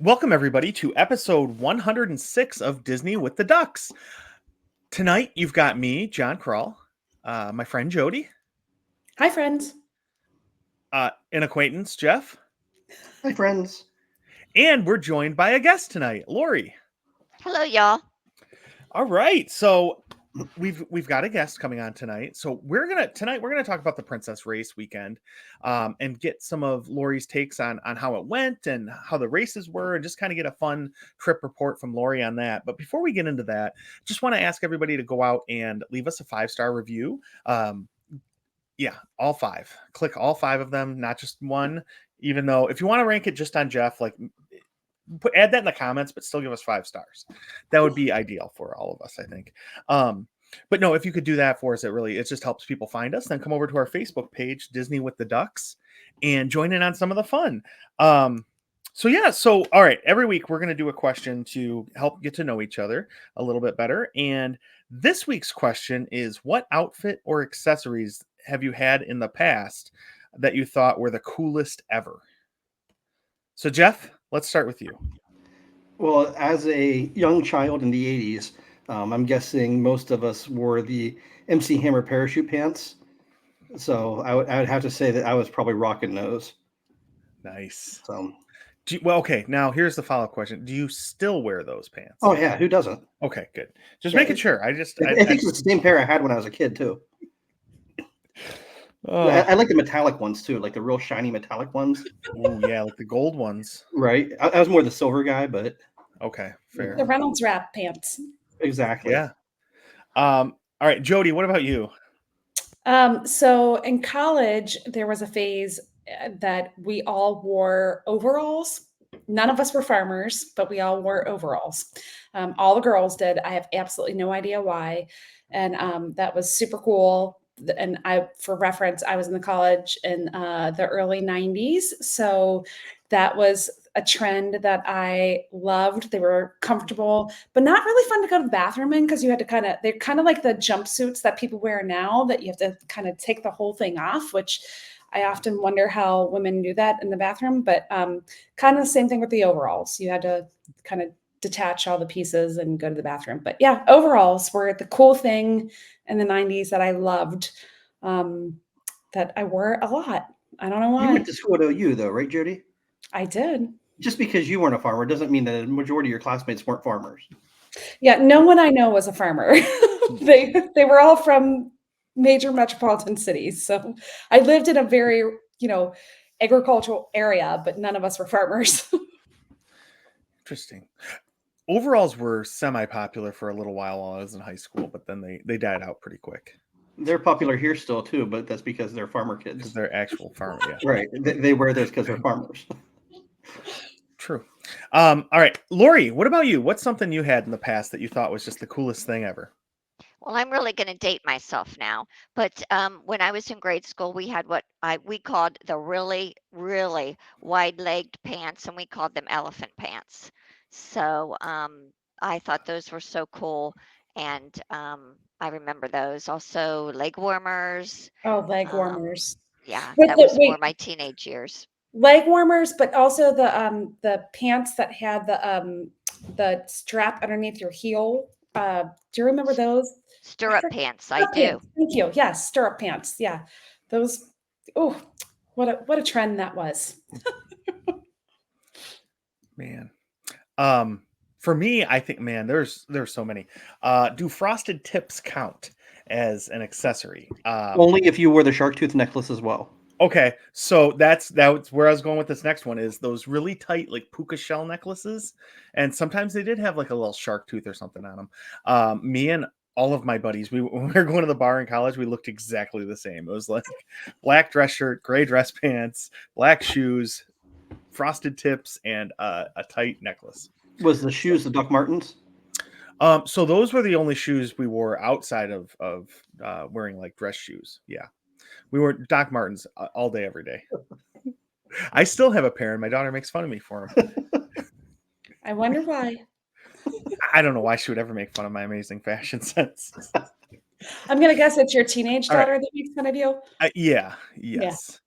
Welcome, everybody, to episode 106 of Disney with the Ducks. Tonight, you've got me, John Krull, my friend Jody, Hi, friends. an acquaintance, Jeff, Hi, friends. and we're joined by a guest tonight, Lori. Hello, y'all. All right, so we've got a guest coming on tonight. So we're gonna talk about the Princess Race weekend, and get some of Lori's takes on how it went and how the races were, and just kind of get a fun trip report from Lori on that. But before we get into that, just want to ask everybody to go out and leave us a 5-star review. Yeah, all 5. Click all 5 of them, not just one. Even though if you want to rank it just on Jeff, add that in the comments, but still give us 5 stars. That would be ideal for all of us, I think. But no, if you could do that for us, it just helps people find us. Then come over to our Facebook page, Disney with the Ducks, and join in on some of the fun. So all right, every week we're going to do a question to help get to know each other a little bit better. And this week's question is, what outfit or accessories have you had in the past that you thought were the coolest ever? So Jeff, let's start with you. Well, as a young child in the 80s, I'm guessing most of us wore the MC Hammer parachute pants. So I would have to say that I was probably rocking those. Nice. So, Okay. Now here's the follow-up question: do you still wear those pants? oh yeah, who doesn't? Okay, good. Just Yeah, making sure. I think it's the same pair I had when I was a kid too. I like the metallic ones too, like the real shiny metallic ones. Oh yeah, like the gold ones. Right. I was more the silver guy, but Okay, fair. The Reynolds Wrap pants. exactly. Yeah. All right, Jody, what about you? So in college, there was a phase that we all wore overalls. None of us were farmers, but we all wore overalls. All the girls did. I have absolutely no idea why. And that was super cool. And for reference, I was in the college in the early 90s. So that was a trend that I loved. They were comfortable, but not really fun to go to the bathroom in because you had to they're kind of like the jumpsuits that people wear now that you have to kind of take the whole thing off, which I often wonder how women do that in the bathroom. But kind of the same thing with the overalls. You had to kind of detach all the pieces and go to the bathroom. But yeah, overalls were the cool thing in the 90s that I loved, that I wore a lot. I don't know why. You went to school at OU though, right, Jody? I did. Just because you weren't a farmer doesn't mean that the majority of your classmates weren't farmers. Yeah, no one I know was a farmer. they were all from major metropolitan cities. So I lived in a very, agricultural area, but none of us were farmers. Interesting. Overalls were semi-popular for a little while I was in high school, but then they died out pretty quick. They're popular here still too, but that's because they're farmer Because kids. they're actual farmers. Yeah. Right. They wear those because they're farmers. True. All right, Lori, what about you? What's something you had in the past that you thought was just the coolest thing ever? Well, I'm really going to date myself now, but when I was in grade school, we had what we called the really, really wide-legged pants, and we called them elephant pants. So I thought those were so cool, and I remember those. Also, leg warmers. Oh, leg Um, warmers. yeah, But that was more wait, my teenage years. leg warmers, but also the pants that had the strap underneath your heel. Do you remember those? Stirrup pants, I Stirrup do. pants. Thank you. Yes, stirrup pants. Yeah, those. Oh, what a trend that was. Man. For me, I think, man, there's so many. Do frosted tips count as an accessory? Only if you wore the shark tooth necklace as well. Okay, so that's where I was going with this next one, is those really tight, like, puka shell necklaces, and sometimes they did have like a little shark tooth or something on them. Me and all of my buddies, when we were going to the bar in college, we looked exactly the same. It was like black dress shirt, gray dress pants, black shoes, frosted tips, and a tight necklace. Was the shoes the Doc Martens? So those were the only shoes we wore outside of wearing like dress shoes. Yeah. We wore Doc Martens all day, every day. I still have a pair, and my daughter makes fun of me for them. I wonder why. I don't know why she would ever make fun of my amazing fashion sense. I'm gonna guess it's your teenage All right. daughter that makes fun of you. Yeah. Yes.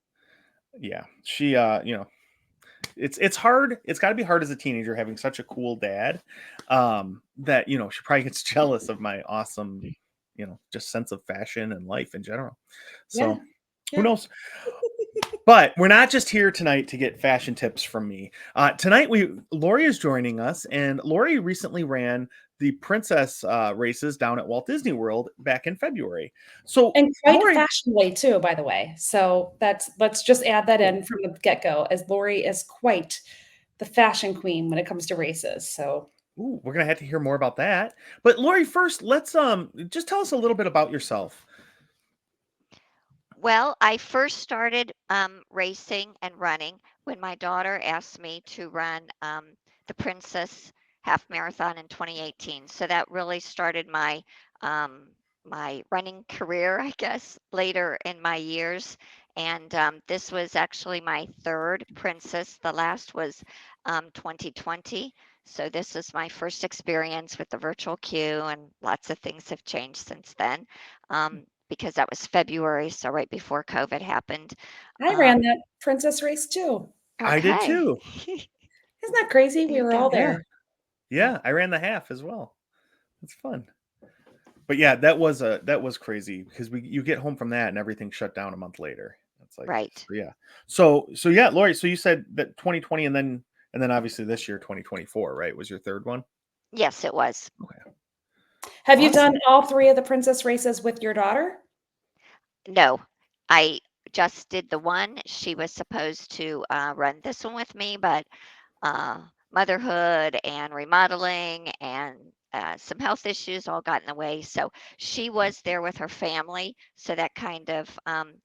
Yeah. She, it's hard. It's got to be hard as a teenager having such a cool dad that she probably gets jealous of my awesome, just sense of fashion and life in general. Yeah. So who knows? But we're not just here tonight to get fashion tips from me. Tonight, Lori is joining us, and Lori recently ran the princess races down at Walt Disney World back in February. So, And quite Lori, fashionably too, by the way. So let's just add that in from the get-go, as Lori is quite the fashion queen when it comes to races. So we're gonna have to hear more about that. But Lori, first, let's just tell us a little bit about yourself. Well, I first started racing and running when my daughter asked me to run the Princess Half Marathon in 2018. So that really started my running career, I guess, later in my years. And this was actually my third Princess. The last was 2020. So this is my first experience with the virtual queue, and lots of things have changed since then. Because that was February, so right before COVID happened. I ran that princess race too. I did Okay. too. Isn't that crazy? We You were all go. there. Yeah, I ran the half as well. It's fun. But yeah, that was crazy because you get home from that and everything shut down a month later. It's like Right. so yeah. So yeah, Lori, so you said that 2020 and then obviously this year 2024, right? Was your third one? Yes, it was. Okay. Have you Awesome. done all three of the princess races with your daughter? No, I just did the one. She was supposed to run this one with me, but motherhood and remodeling and some health issues all got in the way. So she was there with her family. So that kind of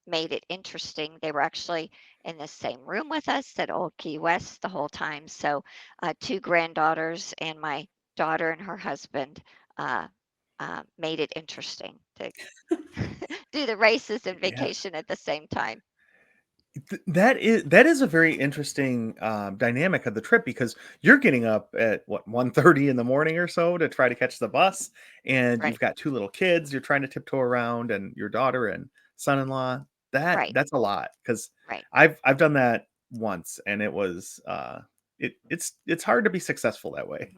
made it interesting. They were actually in the same room with us at Old Key West the whole time. So two granddaughters and my daughter and her husband made it interesting to do the races and Yeah. vacation at the same time. That is a very interesting dynamic of the trip because you're getting up at what 1:30 in the morning or so to try to catch the bus, and Right. you've got two little kids you're trying to tiptoe around, and your daughter and son-in-law. Right. That's a lot because Right. I've done that once, and it was it's hard to be successful that way.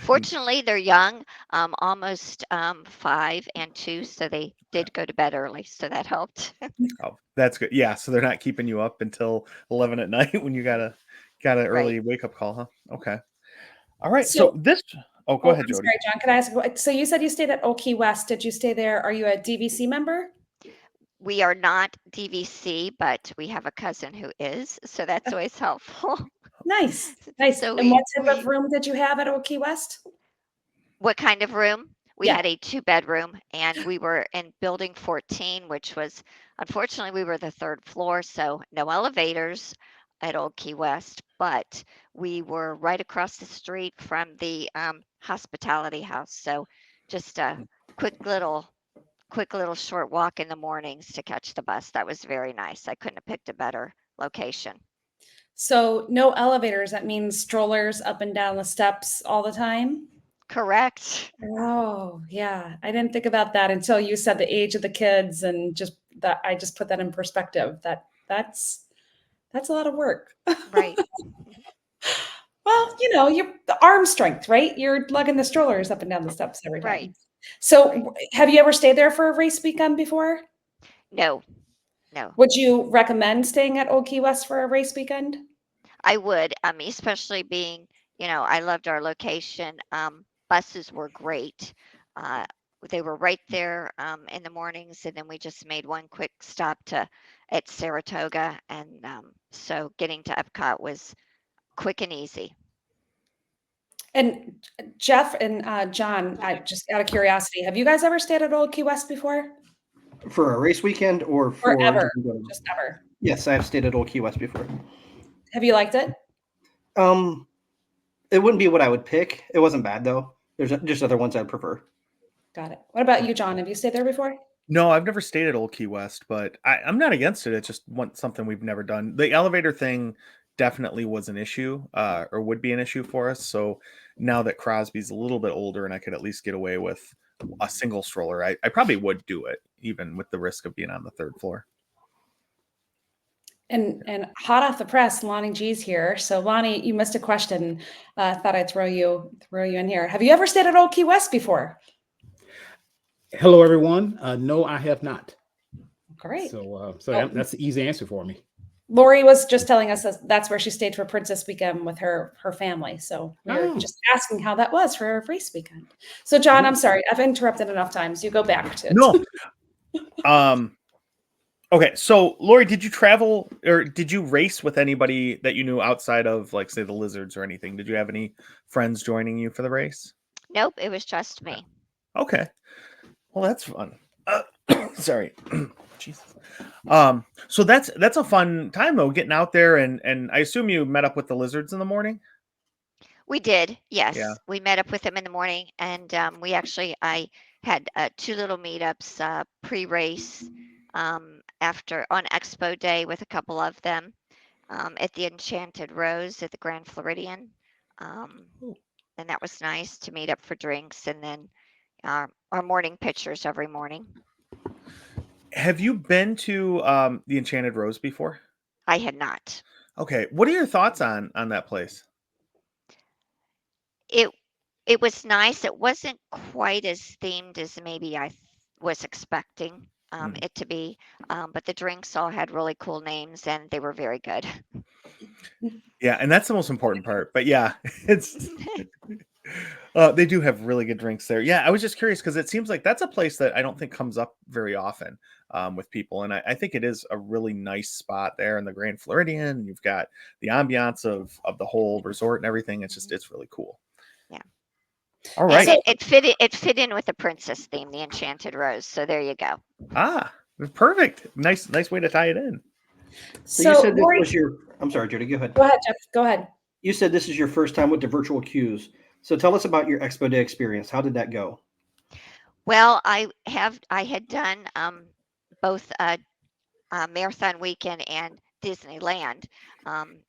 Fortunately, they're young, almost 5 and 2, so they did go to bed early, so that helped. Oh, that's good. Yeah, so they're not keeping you up until 11 at night when you got a Right. early wake up call, huh? Okay. All right. So, So this. Oh, go oh, ahead, I'm Jody. sorry, John. Can I ask? So you said you stayed at Old Key West. Did you stay there? Are you a DVC member? We are not DVC, but we have a cousin who is, so that's always helpful. Nice, nice. So And what type of room did you have at Old Key West? what kind of room? We Yeah. had a 2-bedroom, and we were in building 14, which was, unfortunately, we were the 3rd floor, so no elevators at Old Key West, but we were right across the street from the hospitality house. So just a quick little short walk in the mornings to catch the bus. That was very nice. I couldn't have picked a better location. So no elevators. That means strollers up and down the steps all the time. Correct. Oh, yeah. I didn't think about that until you said the age of the kids and just that I just put that in perspective. That's a lot of work. Right. Well, you're the arm strength, right? You're lugging the strollers up and down the steps every time. Right. So, Right. have you ever stayed there for a race weekend before? No, no. Would you recommend staying at Old Key West for a race weekend? I would, especially being, I loved our location. Buses were great. Uh, they were right there in the mornings, and then we just made one quick stop at Saratoga, and so getting to Epcot was quick and easy. And Jeff and John, I just out of curiosity, have you guys ever stayed at Old Key West before? For a race weekend or for Or ever? just in general? Just ever. Yes, I've stayed at Old Key West before. Have you liked it? It wouldn't be what I would pick. It wasn't bad though. There's just other ones I'd prefer. Got it. What about you, John? Have you stayed there before? No, I've never stayed at Old Key West, but I'm not against it. It's just something we've never done. The elevator thing definitely was an issue, or would be an issue for us. So now that Crosby's a little bit older and I could at least get away with a single stroller, I probably would do it, even with the risk of being on the 3rd floor. And hot off the press, Lonnie G's here. So Lonnie, you missed a question. Thought I'd throw you in here. Have you ever stayed at Old Key West before? Hello, everyone. No, I have not. Great. So Oh. that's the easy answer for me. Lori was just telling us that's where she stayed for Princess Weekend with her family. So we were Oh. just asking how that was for her race weekend. So John, I'm sorry, I've interrupted enough times. You go back to No. Okay, so Lori, did you travel or did you race with anybody that you knew outside of, like, say, the Lizards or anything? Did you have any friends joining you for the race? Nope, it was just me. Okay, well, that's fun. Sorry, Jesus. So that's a fun time though, getting out there, and I assume you met up with the Lizards in the morning. We did, yes. Yeah. We met up with them in the morning, and I had 2 little meetups pre-race after on Expo Day with a couple of them at the Enchanted Rose at the Grand Floridian. Cool. And that was nice to meet up for drinks, and then our morning pictures every morning. Have you been to the Enchanted Rose before? I had not. Okay, what are your thoughts on that place? It was nice. It wasn't quite as themed as maybe I was expecting it to be, but the drinks all had really cool names and they were very good. Yeah, and that's the most important part. But yeah, it's they do have really good drinks there. Yeah, I was just curious because it seems like that's a place that I don't think comes up very often with people, and I think it is a really nice spot there in the Grand Floridian. You've got the ambiance of the whole resort and everything. It's really cool. Yeah. All And right. it fit in with the princess theme, the Enchanted Rose. So there you go. Perfect. Nice way to tie it in. So you said this Lori, was your. I'm sorry, Judy. Go ahead. go ahead, Jeff. Go ahead. You said this is your first time with the virtual queues. So tell us about your Expo Day experience. How did that go? Well, I had done both Marathon Weekend and Disneyland,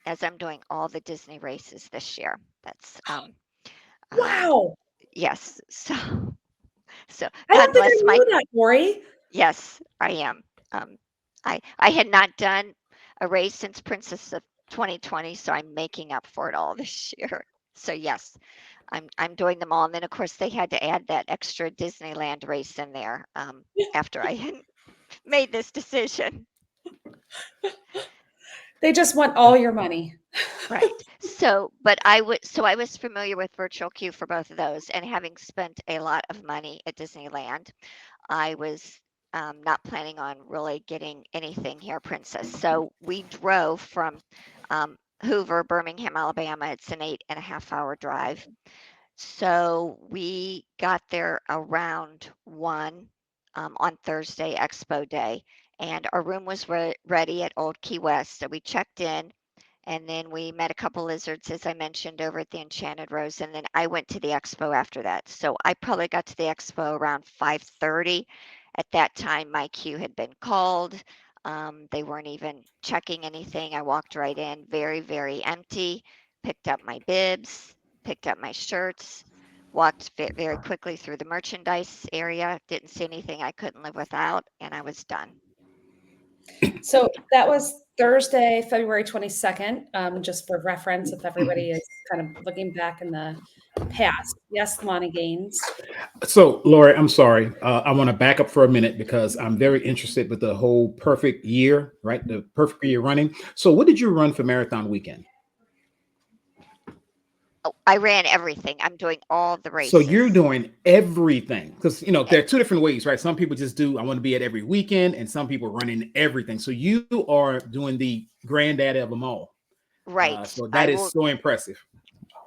as I'm doing all the Disney races this year. That's Wow. yes. So I God don't think I bless my knew that, Lori. yes, I am. I had not done a race since Princess of 2020, so I'm making up for it all this year. So yes, I'm doing them all, and then of course they had to add that extra Disneyland race in there after I had made this decision. They just want all your money. Right. So, but I was familiar with Virtual Queue for both of those, and having spent a lot of money at Disneyland, I was not planning on really getting anything here, Princess. So we drove from Hoover, Birmingham, Alabama. It's an 8.5-hour drive. So we got there around 1 on Thursday, Expo Day, and our room was ready at Old Key West. So we checked in, and then we met a couple lizards, as I mentioned, over at the Enchanted Rose, and then I went to the expo after that. So I probably got to the expo around 5:30. At that time, my queue had been called. They weren't even checking anything. I walked right in, very, very empty, picked up my bibs, picked up my shirts, walked very quickly through the merchandise area, didn't see anything I couldn't live without, and I was done. So that was Thursday, February 22nd, just for reference, if everybody is kind of looking back in the past. Yes, Lonnie Gaines. So, Lori, I'm sorry. I want to back up for a minute because I'm very interested with the whole perfect year, right? The perfect year running. So what did you run for Marathon Weekend? Oh, I ran everything. I'm doing all the races. So you're doing everything because, there are two different ways, right? Some people just do, I want to be at every weekend, and some people running everything. So you are doing the granddaddy of them all. Right. So that is so impressive.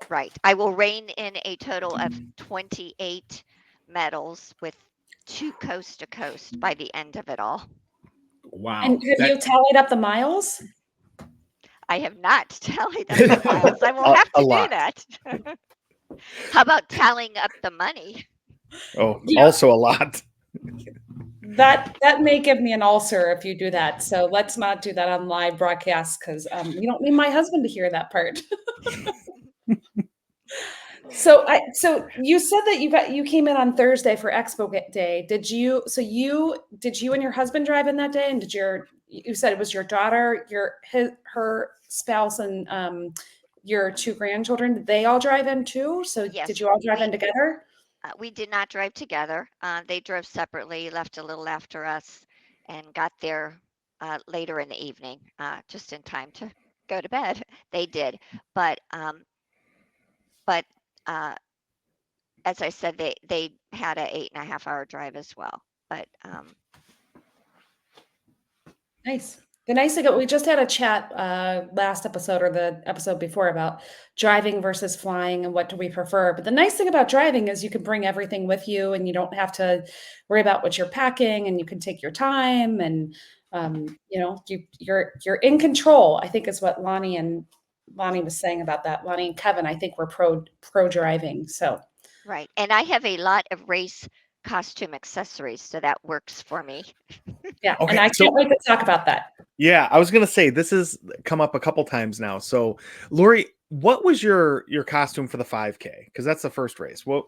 Right. I will rein in a total of 28 medals with 2 coast to coast by the end of it all. Wow. And have you tallied up the miles? I have not tallied up the miles. I will have to do that. How about tallying up the money? Oh, Yeah. also a lot. That may give me an ulcer if you do that. So let's not do that on live broadcast because you don't need my husband to hear that part. So you said that you came in on Thursday for Expo Day. Did you and your husband drive in that day? And you said it was your daughter, her spouse, and your two grandchildren? Did they all drive in too? So Yes, did you all drive in together? we did not drive together. They drove separately, left a little after us, and got there later in the evening, just in time to go to bed. They did, but but as I said, they had a 8.5 hour drive as well. But Nice. The nice thing, we just had a chat last episode or the episode before about driving versus flying and what do we prefer. But the nice thing about driving is you can bring everything with you and you don't have to worry about what you're packing, and you can take your time, and you're in control. I think is what Lonnie was saying about that. Lonnie and Kevin, I think, were pro driving. So right, and I have a lot of race costume accessories, so that works for me. yeah, Okay, and I so- can't wait to talk about that. Yeah, I was gonna say this has come up a couple times now. So, Lori, what was your costume for the 5K? Because that's the first race. What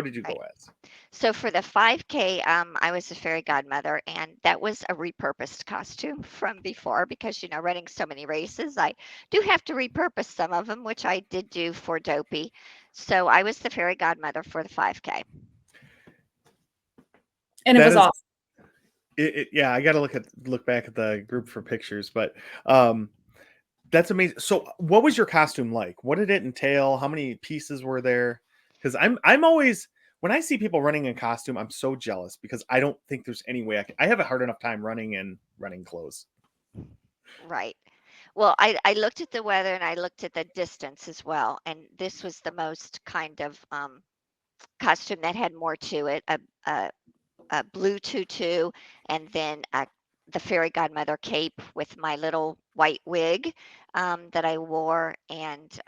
did you go as? So for the 5K, I was a fairy godmother, and that was a repurposed costume from before because, running so many races, I do have to repurpose some of them, which I did do for Dopey. So I was the fairy godmother for the 5K. And it was awesome. Yeah, I got to look back at the group for pictures, but that's amazing. So, what was your costume like? What did it entail? How many pieces were there? Because I'm always, when I see people running in costume, I'm so jealous because I don't think there's any way I have a hard enough time running in running clothes. Right. Well, I looked at the weather and I looked at the distance as well, and this was the most kind of costume that had more to it. A blue tutu, and then the fairy godmother cape with my little white wig that I wore, and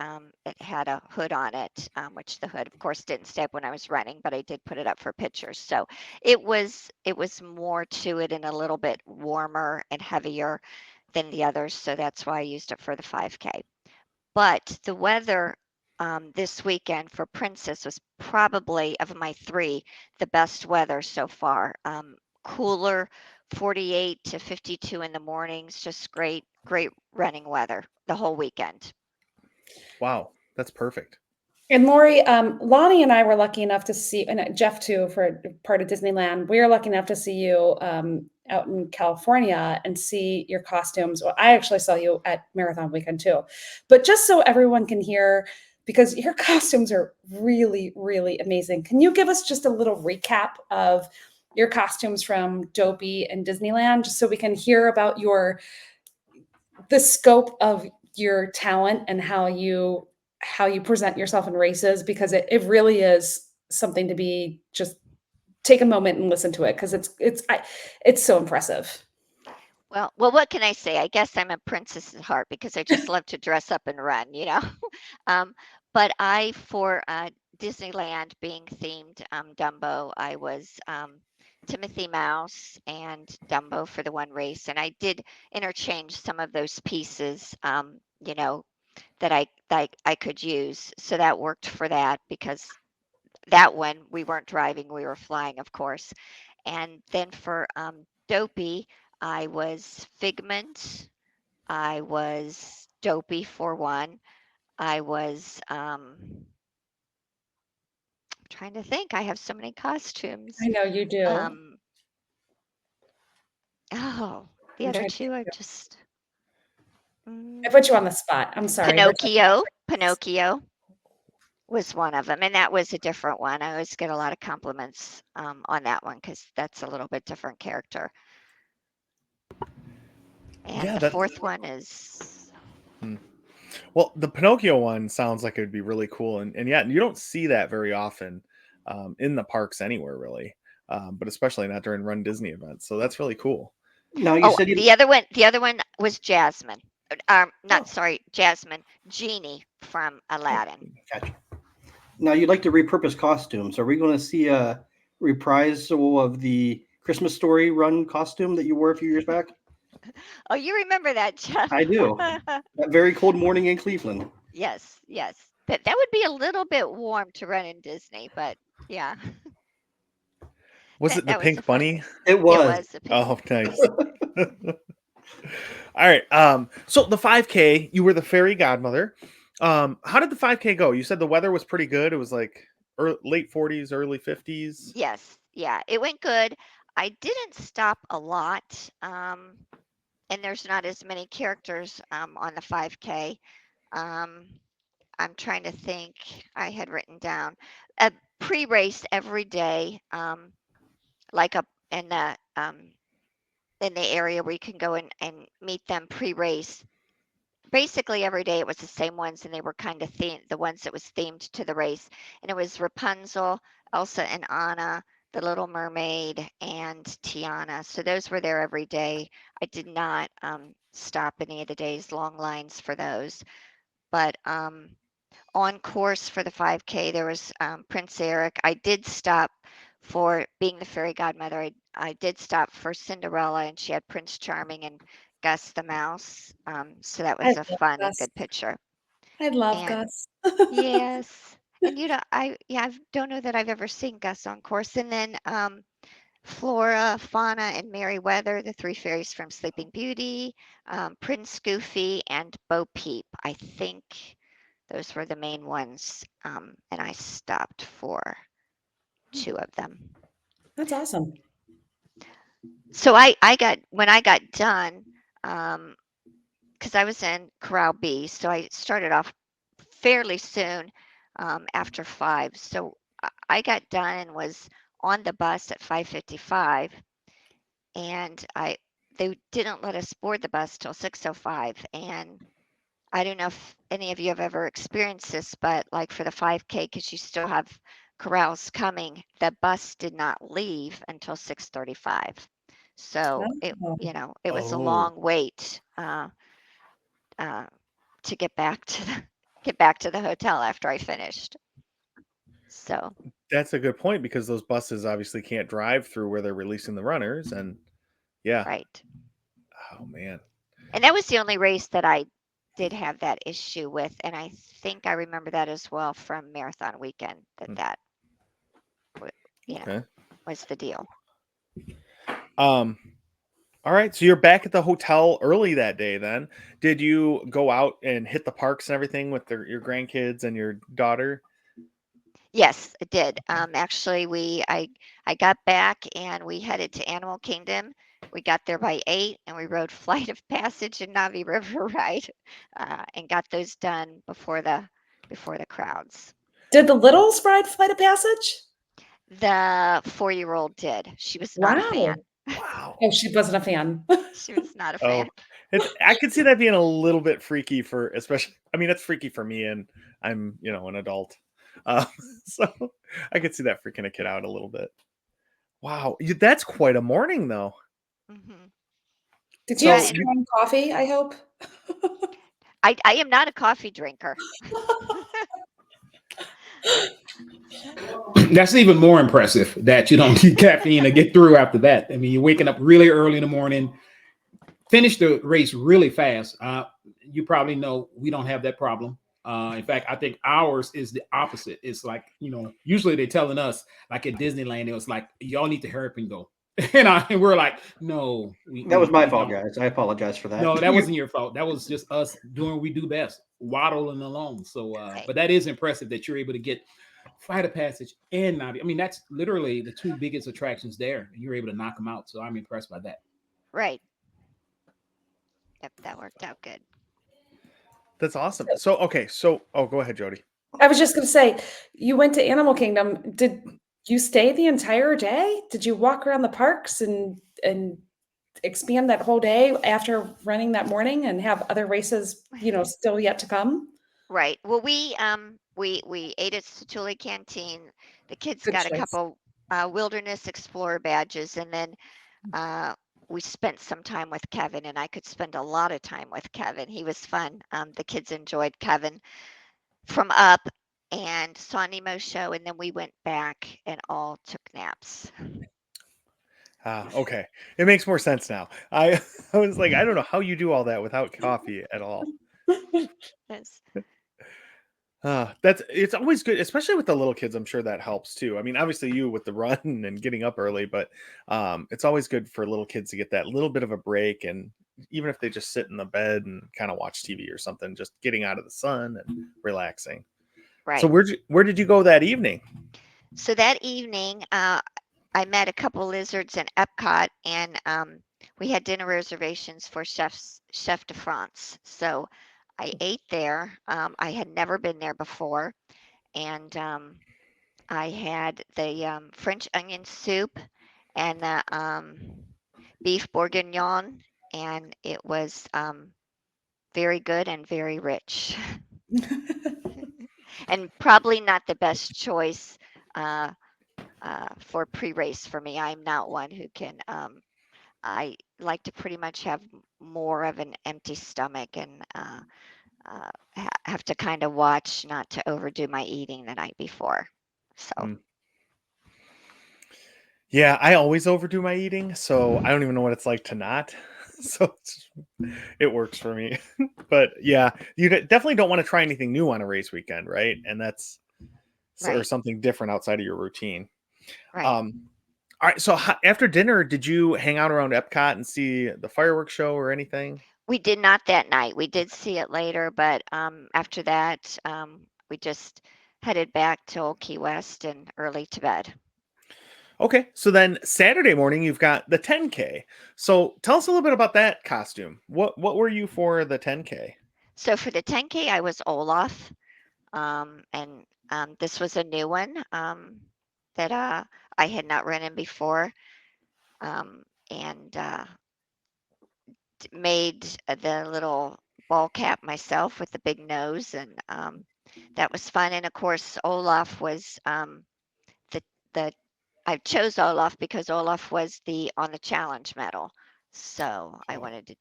it had a hood on it, which the hood, of course, didn't stay up when I was running, but I did put it up for pictures. So it was more to it and a little bit warmer and heavier than the others. So that's why I used it for the 5K. But the weather this weekend for Princess was probably, of my three, the best weather so far. Cooler, 48 to 52 in the mornings, just great running weather the whole weekend. Wow, that's perfect. And Lori, Lonnie and I were lucky enough to see, and Jeff too, for part of Disneyland. We were lucky enough to see you out in California and see your costumes. Well, I actually saw you at Marathon Weekend too. But just so everyone can hear, because your costumes are really, really amazing. Can you give us just a little recap of your costumes from Dopey and Disneyland, just so we can hear about the scope of your talent and how you present yourself in races, because it really is something to be just take a moment and listen to it, because it's so impressive. Well, what can I say? I guess I'm a princess at heart because I just love to dress up and run, But for Disneyland being themed Dumbo, I was Timothy Mouse and Dumbo for the one race, and I did interchange some of those pieces, that I could use. So that worked for that, because that one we weren't driving, we were flying, of course. And then for Dopey, I was Figment, I was Dopey for one, I was trying to think, I have so many costumes. I know you do. The other two are just I put you on the spot. I'm sorry. Pinocchio was one of them, and that was a different one. I always get a lot of compliments on that one because that's a little bit different character. And Yeah, the fourth one is Well, the Pinocchio one sounds like it would be really cool, and yeah, you don't see that very often in the parks anywhere, really, but especially not during Run Disney events. So that's really cool. Now you said the other one was Jasmine. Jasmine, Genie from Aladdin. Gotcha. Now you'd like to repurpose costumes. Are we going to see a reprisal of the Christmas Story Run costume that you wore a few years back? Oh, you remember that, Jeff? I do. That very cold morning in Cleveland. Yes. That would be a little bit warm to run in Disney, but yeah, Was it the that was a Pink fun Bunny? race. It It was. was a pink. Oh, nice. All right. So the 5K, you were the fairy godmother. How did the 5K go? You said the weather was pretty good. It was like late 40s, early 50s. Yes, yeah, it went good. I didn't stop a lot, and there's not as many characters on the 5K. Um, I'm trying to think. I had written down a pre-race every day, like up in the area where you can go and meet them pre-race. Basically, every day it was the same ones, and they were kind of themed, the ones that was themed to the race. And it was Rapunzel, Elsa and Anna, the Little Mermaid, and Tiana. So those were there every day. I did not stop any of the days, long lines for those. But on course for the 5K, there was Prince Eric. I did stop for being the fairy godmother. I did stop for Cinderella, and she had Prince Charming and Gus the mouse. So that I was a love fun, Gus. good picture. I love And Gus. yes, and I don't know that I've ever seen Gus on course. And then Flora, Fauna, and Merryweather, the three fairies from Sleeping Beauty, Prince Goofy, and Bo Peep. I think those were the main ones, and I stopped for 2 of them. That's awesome. So when I got done, because I was in Corral B, so I started off fairly soon after 5. So I got done and was on the bus at 5:55, and they didn't let us board the bus till 6:05. And I don't know if any of you have ever experienced this, but like for the 5K, because you still have corrals coming, the bus did not leave until 6:35. So Oh. it was a Oh. long wait to get back to the hotel after I finished. So That's a good point because those buses obviously can't drive through where they're releasing the runners. And yeah. right. Oh, man. And that was the only race that I did have that issue with, and I think I remember that as well from Marathon Weekend, that Okay. was the deal. All right. So you're back at the hotel early that day then. Did you go out and hit the parks and everything with your grandkids and your daughter? Yes, it did. Actually, I got back and we headed to Animal Kingdom. We got there by 8, and we rode Flight of Passage and Navi River Ride, and got those done before the crowds. Did the littles ride Flight of Passage? The 4-year-old did. She was not a Wow. fan. Wow. Oh, she wasn't a fan. She was not a Oh, fan. I could see that being a little bit freaky especially, I mean, it's freaky for me and I'm, an adult. So I could see that freaking a kid out a little bit. Wow. That's quite a morning though. Mhm. Did you Yeah, have strong coffee, I hope? I am not a coffee drinker. That's even more impressive that you don't need caffeine to get through after that. I mean, you're waking up really early in the morning, finish the race really fast. You probably know we don't have that problem. In fact, I think ours is the opposite. It's like, usually they're telling us, like at Disneyland, it was like, y'all need to hurry up and go. And we're like, no. That was my we fault, don't. guys. I apologize for that. No, that wasn't your fault. That was just us doing what we do best, waddling along. So, Right. but that is impressive that you're able to get Flight of Passage and Navi. I mean, that's literally the 2 biggest attractions there, and you're able to knock them out. So I'm impressed by that. Right. Yep, that worked out good. That's awesome. So, okay. So, go ahead, Jody. I was just going to say, you went to Animal Kingdom. Did you stay the entire day? Did you walk around the parks and expand that whole day after running that morning and have other races, still yet to come? Right. Well, we ate at Satuli Canteen. The kids Good got a choice. couple Wilderness Explorer badges, and then we spent some time with Kevin, and I could spend a lot of time with Kevin. He was fun. The kids enjoyed Kevin from Up and saw Nemo show, and then we went back and all took naps. Okay. It makes more sense now. I was like, I don't know how you do all that without coffee at all. Yes. It's always good, especially with the little kids. I'm sure that helps too. I mean, obviously you with the run and getting up early, but it's always good for little kids to get that little bit of a break, and even if they just sit in the bed and kind of watch TV or something, just getting out of the sun and relaxing. So Right. where did you go that evening? So that evening, I met a couple lizards in Epcot, and we had dinner reservations for Chef de France. So I ate there. I had never been there before, and I had the French onion soup and the beef bourguignon, and it was very good and very rich, and probably not the best choice uh, for pre-race for me. I'm not one who can. I like to pretty much have more of an empty stomach and have to kind of watch not to overdo my eating the night before. So Mm. Yeah, I always overdo my eating, so I don't even know what it's like to not. So it works for me. But yeah, you definitely don't want to try anything new on a race weekend, right? And that's or right, something different outside of your routine. right. All right. So after dinner, did you hang out around Epcot and see the fireworks show or anything? We did not that night. We did see it later, but after that, we just headed back to Old Key West and early to bed. Okay. So then Saturday morning, you've got the 10K. So tell us a little bit about that costume. What were you for the 10K? So for the 10K, I was Olaf, and this was a new one that I had not run in before, and made the little ball cap myself with the big nose, and that was fun. And of course, Olaf was the the I chose Olaf because Olaf was the on the challenge medal, so I Oh, wanted to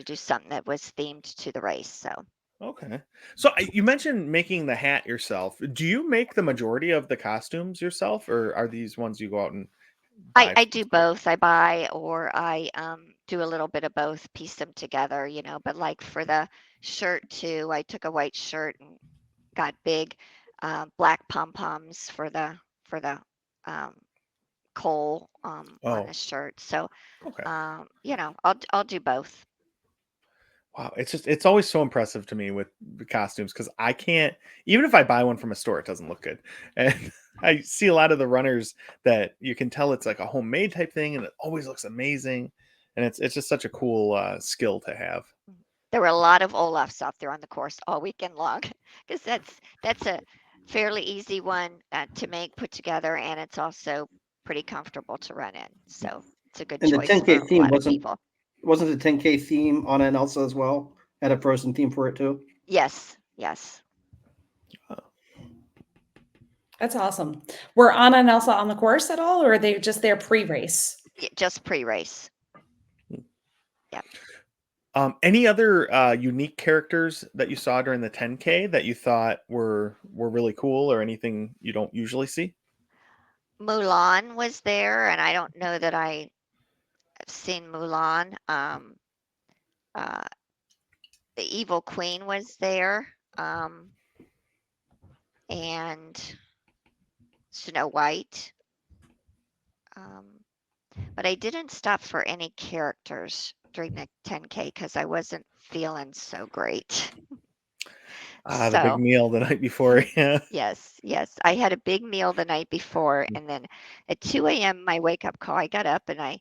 do something that was themed to the race. So okay. So you mentioned making the hat yourself. Do you make the majority of the costumes yourself, or are these ones you go out and buy I from do store? both. I buy or I do a little bit of both, piece them together, But like for the shirt too, I took a white shirt and got big black pom poms for the um, coal on the Oh, shirt. So okay. I'll do both. Wow, it's always so impressive to me with the costumes because I can't, even if I buy one from a store, it doesn't look good. And I see a lot of the runners that you can tell it's like a homemade type thing, and it always looks amazing. And it's just such a cool skill to have. There were a lot of Olafs out there on the course all weekend long because that's a fairly easy one to make, put together, and it's also pretty comfortable to run in. So it's a good And the choice 10K for a theme lot of people. wasn't the 10K theme on an Elsa as well? Had a Frozen theme for it too. Yes, yes. That's awesome. Were Anna and Elsa on the course at all, or are they just there pre-race? Just pre-race. Yeah. Any other unique characters that you saw during the 10K that you thought were really cool, or anything you don't usually see? Mulan was there, and I don't know that I have seen Mulan. Uh, the Evil Queen was there, and Snow White. Um, but I didn't stop for any characters during the 10K because I wasn't feeling so great. The big So, meal the night before. Yeah. yes, yes. I had a big meal the night before, and then at 2 a.m., my wake up call, I got up and I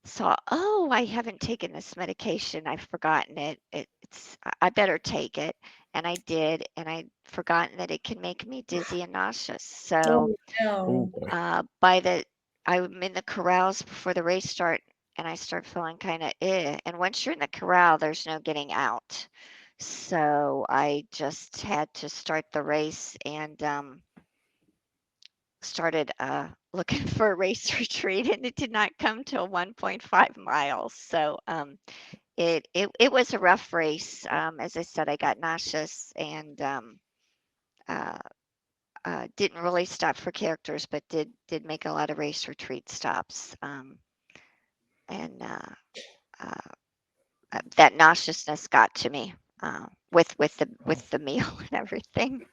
saw, oh, I haven't taken this medication. I've forgotten it. I better take it. And I did, and I'd forgotten that it can make me dizzy and nauseous. So Oh Oh no. boy. I'm in the corrals before the race start, and I start feeling kind of and once you're in the corral, there's no getting out. So I just had to start the race and started looking for a race retreat, and it did not come till 1.5 miles. So it was a rough race. As I said, I got nauseous and uh, didn't really stop for characters, but did make a lot of race retreat stops. And that nauseousness got to me. with the meal and everything.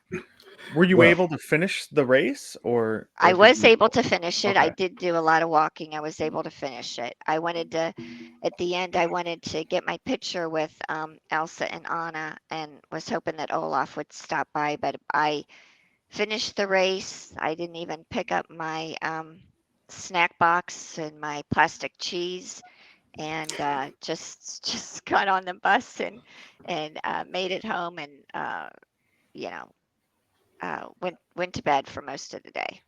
Were you Well, able to finish the race, I did was you? able to finish it. I Okay. did do a lot of walking. I was able to finish it. I wanted to, at the end, I wanted to get my picture with Elsa and Anna, and was hoping that Olaf would stop by. But I finished the race. I didn't even pick up my snack box and my plastic cheese, and just got on the bus and made it home, and you know went to bed for most of the day.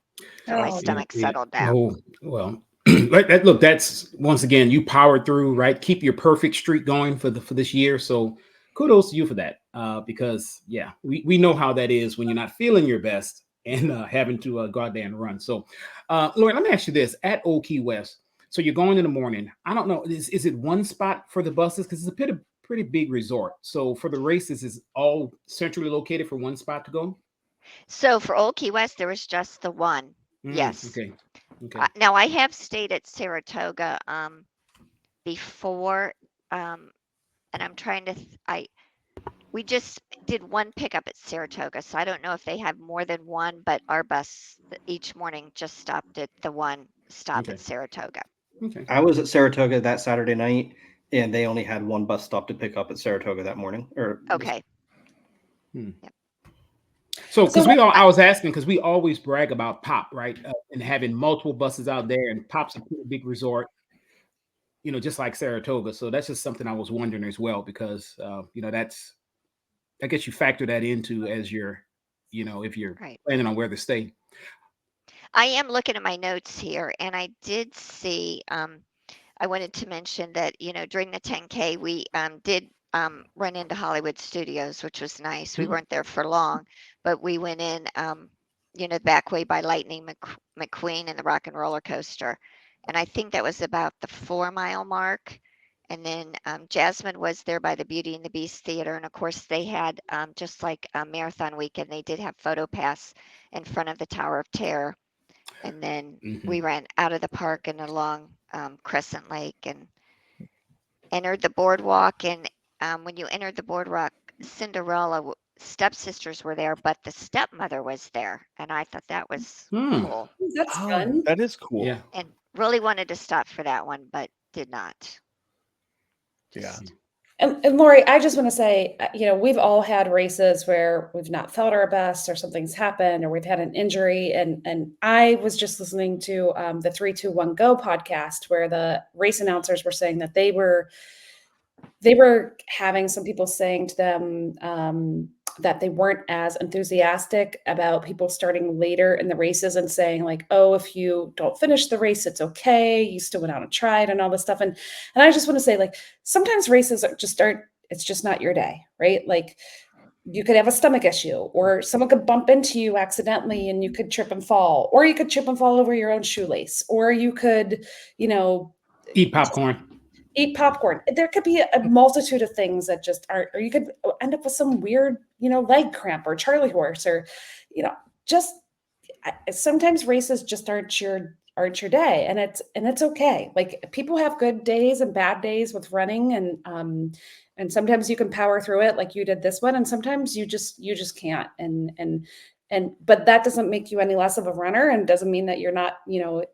So my Oh, stomach yeah. settled down. Oh, well, look, that's once again, you powered through, right? Keep your perfect streak going for this year. So kudos to you for that. Because yeah, we know how that is when you're not feeling your best and having to go out there and run. So, Lauren, let me ask you this: at Old Key West, so you're going in the morning. I don't know, is it one spot for the buses? Because it's a pretty big resort. So for the races, is all centrally located for one spot to go? So for Old Key West, there was just the one. Yes. Okay. Okay. Now I have stayed at Saratoga before, and I'm trying to. We just did one pickup at Saratoga, so I don't know if they have more than one. But our bus each morning just stopped at the one stop Okay. at Saratoga. Okay. I was at Saratoga that Saturday night, and they only had one bus stop to pick up at Saratoga that morning. Okay. So, So I was asking because we always brag about Pop, right? And having multiple buses out there, and Pop's a pretty big resort, just like Saratoga. So that's just something I was wondering as well, because, I guess you factor that into as you're, if you're Right. planning on where to stay. I am looking at my notes here, and I did see. I wanted to mention that during the 10K we did run into Hollywood Studios, which was nice. We Mhm. weren't there for long, but we went in, the back way by Lightning McQueen and the Rock and Roller Coaster, and I think that was about the 4 mile mark. And then Jasmine was there by the Beauty and the Beast Theater, and of course they had just like Marathon Weekend, they did have Photo Pass in front of the Tower of Terror. And then we ran out of the park and along Crescent Lake and entered the boardwalk. And when you entered the boardwalk, Cinderella stepsisters were there, but the stepmother was there. And I thought that was cool, that's Oh, fun. that is cool. Yeah. and really wanted to stop for that one, but did not. Yeah. Just- And Lori, I just want to say, we've all had races where we've not felt our best, or something's happened, or we've had an injury. And I was just listening to the 3-2-1 Go podcast, where the race announcers were saying that they were having some people saying to them that they weren't as enthusiastic about people starting later in the races, and saying like, oh, if you don't finish the race, it's okay. You still went out and tried and all this stuff. And I just want to say, like, sometimes races it's just not your day, right? Like, you could have a stomach issue, or someone could bump into you accidentally and you could trip and fall, or you could trip and fall over your own shoelace, or you could, Eat popcorn. eat popcorn. There could be a multitude of things that just aren't, or you could end up with some weird, leg cramp or Charlie horse, or, just sometimes races just aren't your day, and it's okay. Like, people have good days and bad days with running, and sometimes you can power through it like you did this one, and sometimes you just can't. But that doesn't make you any less of a runner, and doesn't mean that you're not,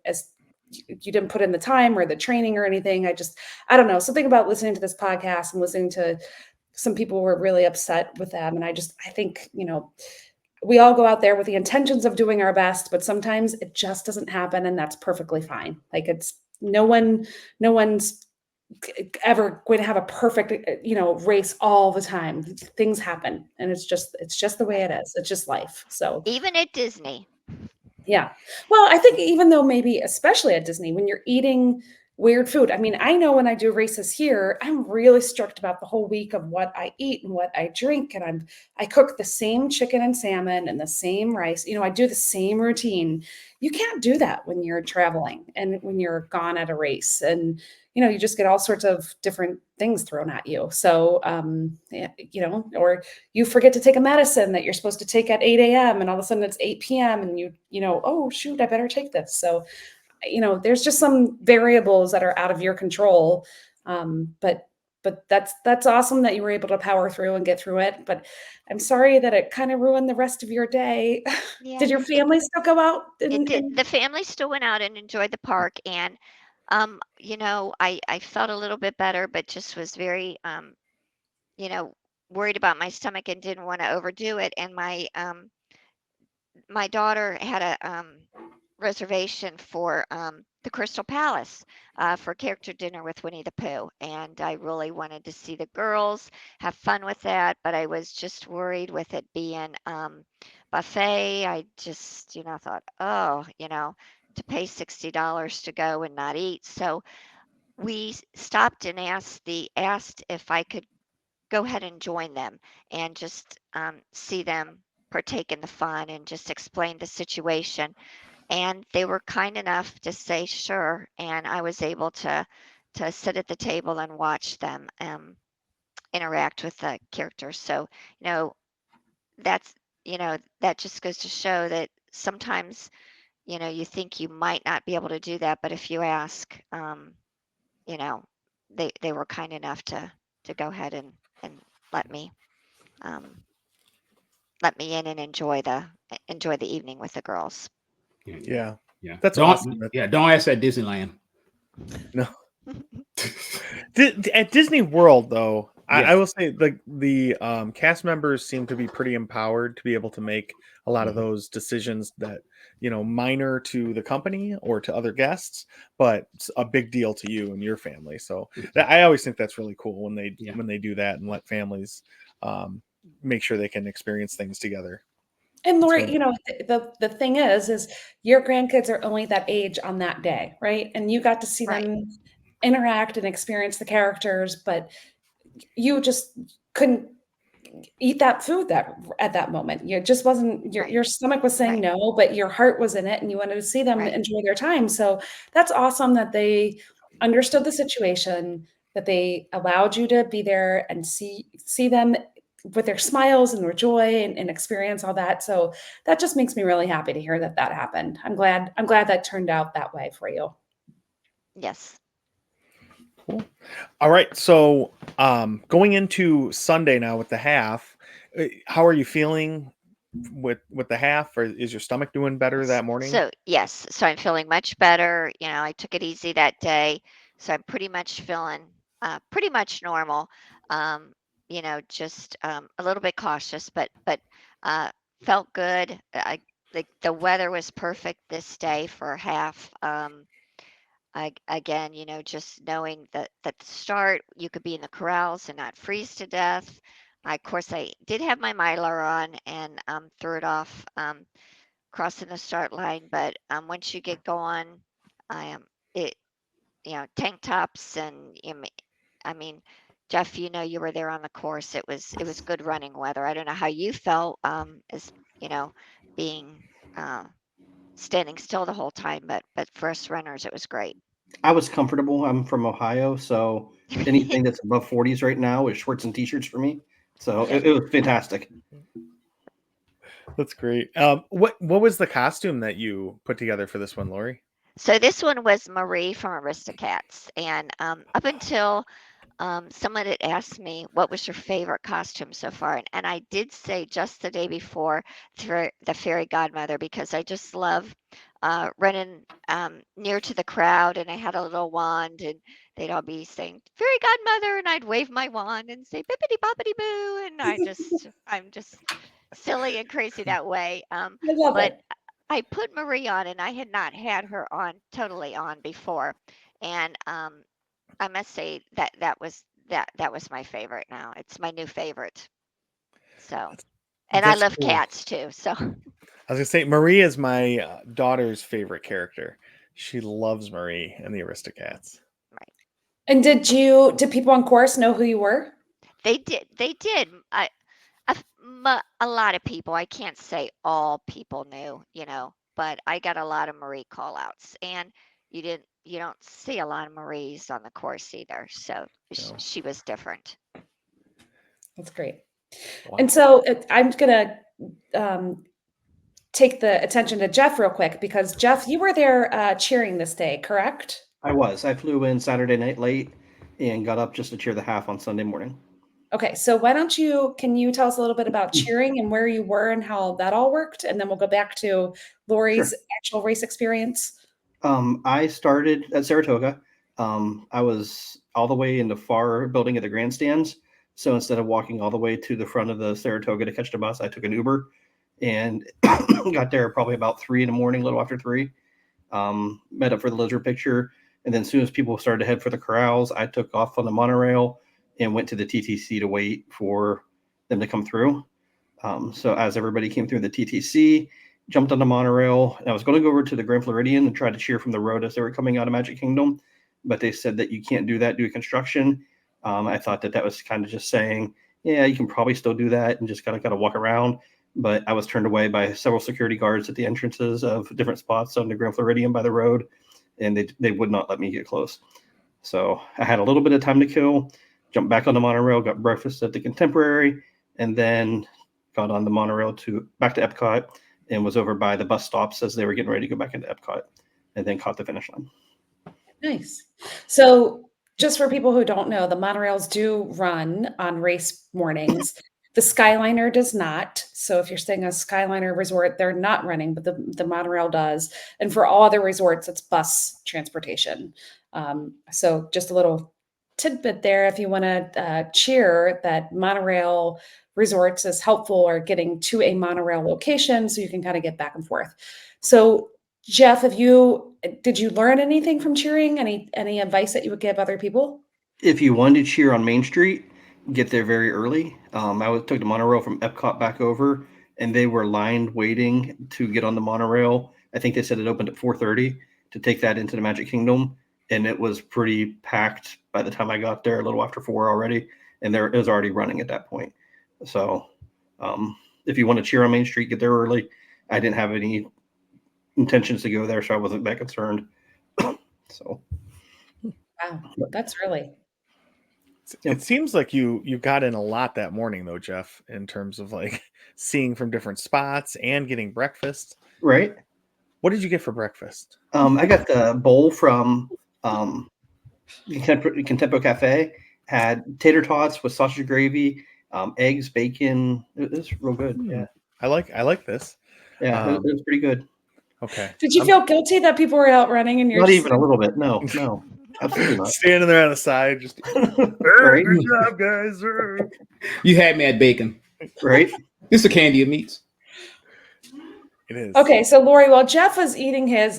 as you didn't put in the time or the training or anything. I don't know, something about listening to this podcast and listening to some people who were really upset with them. And I think, we all go out there with the intentions of doing our best, but sometimes it just doesn't happen. And that's perfectly fine. Like, it's no one's ever going to have a perfect, race all the time. Things happen, and it's just the way it is. It's just life. So Even at Disney. yeah. Well, I think even though maybe, especially at Disney, when you're eating weird food, I mean, I know when I do races here, I'm really strict about the whole week of what I eat and what I drink. And I cook the same chicken and salmon and the same rice. I do the same routine. You can't do that when you're traveling and when you're gone at a race. And, you just get all sorts of different things thrown at you. So, or you forget to take a medicine that you're supposed to take at 8 a.m. and all of a sudden it's 8 p.m. and oh shoot, I better take this. So, there's just some variables that are out of your control. But but that's awesome that you were able to power through and get through it. But I'm sorry that it kind of ruined the rest of your day. Yeah, Did your family still go out? it did. The family still went out and enjoyed the park, and I felt a little bit better, but just was very you know, worried about my stomach and didn't want to overdo it. And my daughter had a reservation for the Crystal Palace for character dinner with Winnie the Pooh, and I really wanted to see the girls have fun with that, but I was just worried with it being buffet. I just thought, oh, to pay $60 to go and not eat. So we stopped and asked if I could go ahead and join them and just see them partake in the fun and just explain the situation. And they were kind enough to say sure, and I was able to sit at the table and watch them interact with the characters. So that's that just goes to show that sometimes you think you might not be able to do that, but if you ask, you know they were kind enough to go ahead and let me um, let me in and enjoy the evening with the girls. Yeah. Yeah. That's don't, awesome. Yeah. Don't ask at Disneyland. No. At Disney World, though, I Yes. will say the cast members seem to be pretty empowered to be able to make a lot of Mhm. those decisions that minor to the company or to other guests, but it's a big deal to you and your family. So I always think that's really cool when they Yeah. do that and let families make sure they can experience things together. And That's Lori, really the thing is your grandkids are only that age on that day, right? And you got to see Right. them interact and experience the characters, but you just couldn't eat that food at that moment. You just wasn't Right. your stomach was saying Right. no, but your heart was in it and you wanted to see them Right. enjoy their time. So that's awesome that they understood the situation, that they allowed you to be there and see them with their smiles and their joy and experience all that. So that just makes me really happy to hear that happened. I'm glad that turned out that way for you. Yes. cool. All right, so going into Sunday now with the half, how are you feeling with the half? Or is your stomach doing better that morning? So yes, so I'm feeling much better. I took it easy that day, so I'm pretty much feeling pretty much normal. Um, just a little bit cautious, but uh, felt good. Like the weather was perfect this day for half. Again, just knowing that at the start you could be in the corrals and not freeze to death. Of course, I did have my Mylar on and threw it off. Crossing the start line, but once you get going, I am it tank tops and I mean, Jeff, you were there on the course. It was good running weather. I don't know how you felt as being standing still the whole time, but for us runners, it was great. I was comfortable. I'm from Ohio, so anything that's above 40s right now is shorts and t-shirts for me. So Yes. it was fantastic. That's great. What was the costume that you put together for this one, Lori? So this one was Marie from Aristocats, and up until someone had asked me what was your favorite costume so far, and I did say just the day before the fairy godmother because I just love running near to the crowd, and I had a little wand, and they'd all be saying fairy godmother, and I'd wave my wand and say bippity boppity boo, and I'm just silly and crazy that way. I love But it. I put Marie on, and I had not had her on totally on before, and I must say that was my favorite now. It's my new favorite. So, and I That's love cool. cats too. So, I was gonna say Marie is my daughter's favorite character. She loves Marie and the Aristocats. right. And did people on course know who you were? They did. They did. A lot of people. I can't say all people knew, but I got a lot of Marie call outs, and you don't see a lot of Maries on the course either. So No. she was different. That's great. Wow. And so I'm gonna take the attention to Jeff real quick because Jeff, you were there cheering this day, correct? I was. I flew in Saturday night late. and got up just to cheer the half on Sunday morning. Okay, so can you tell us a little bit about cheering and where you were and how that all worked? And then we'll go back to Lori's Sure. actual race experience. I started at Saratoga. I was all the way in the far building of the grandstands. So instead of walking all the way to the front of the Saratoga to catch the bus, I took an Uber and got there probably about 3 in the morning, a little after 3. Met up for the lizard picture. And then as soon as people started to head for the corrals, I took off on the monorail and went to the TTC to wait for them to come through. So as everybody came through the TTC, jumped on the monorail, and I was going to go over to the Grand Floridian and try to cheer from the road as they were coming out of Magic Kingdom, but they said that you can't do that due to construction. I thought that was kind of just saying, yeah, you can probably still do that and just kind of walk around. But I was turned away by several security guards at the entrances of different spots on the Grand Floridian by the road, and they would not let me get close. So I had a little bit of time to kill, jumped back on the monorail, got breakfast at the Contemporary, and then got on the monorail back to Epcot and was over by the bus stops as they were getting ready to go back into Epcot, and then caught the finish line. Nice. So just for people who don't know, the monorails do run on race mornings. The Skyliner does not. So if you're staying at a Skyliner resort, they're not running, but the monorail does. And for all other resorts, it's bus transportation. So just a little tidbit there. If you want to cheer that monorail resorts is helpful or getting to a monorail location, so you can kind of get back and forth. So Jeff, did you learn anything from cheering? Any advice that you would give other people? If you wanted to cheer on Main Street, get there very early. I took the monorail from Epcot back over, and they were lined waiting to get on the monorail. I think they said it opened at 4:30 to take that into the Magic Kingdom, and it was pretty packed by the time I got there, a little after 4 already, and it was already running at that point. So if you want to cheer on Main Street, get there early. I didn't have any intentions to go there, so I wasn't that concerned. So Wow, that's early. It seems like you got in a lot that morning though, Jeff, in terms of like seeing from different spots and getting breakfast. right. What did you get for breakfast? I got the bowl from Contempo Cafe. Had tater tots with sausage gravy, eggs, bacon. It was real good. Yeah, I like this. yeah, it was pretty good. Okay. Did you feel guilty that people were out running and you're Not just even a little bit. No, absolutely not. Standing there on the side, just Right? good job, guys. You had me at bacon. Right? It's the candy of meats. It is. Okay, so Lori, while Jeff was eating his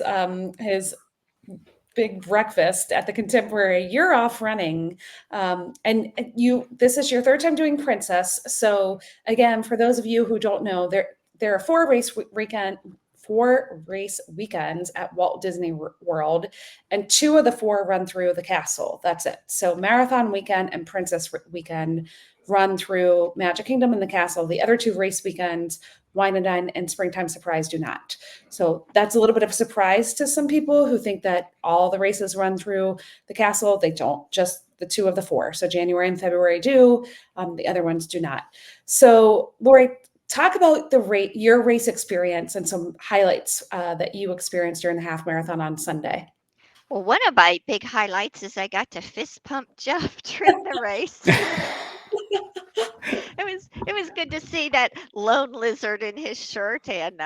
big breakfast at the Contemporary, you're off running, and this is your third time doing Princess. So again, for those of you who don't know, there are 4 race weekends at Walt Disney World, and 2 of the 4 run through the castle. That's it. So Marathon Weekend and Princess Weekend run through Magic Kingdom and the castle. The other 2 race weekends, Wine and Dine and Springtime Surprise, do not. So that's a little bit of a surprise to some people who think that all the races run through the castle. They don't, just the 2 of the 4. So January and February do, the other ones do not. So Lori, talk about your race experience and some highlights that you experienced during the half marathon on Sunday. Well, one of my big highlights is I got to fist pump Jeff during the race. It was good to see that lone lizard in his shirt, and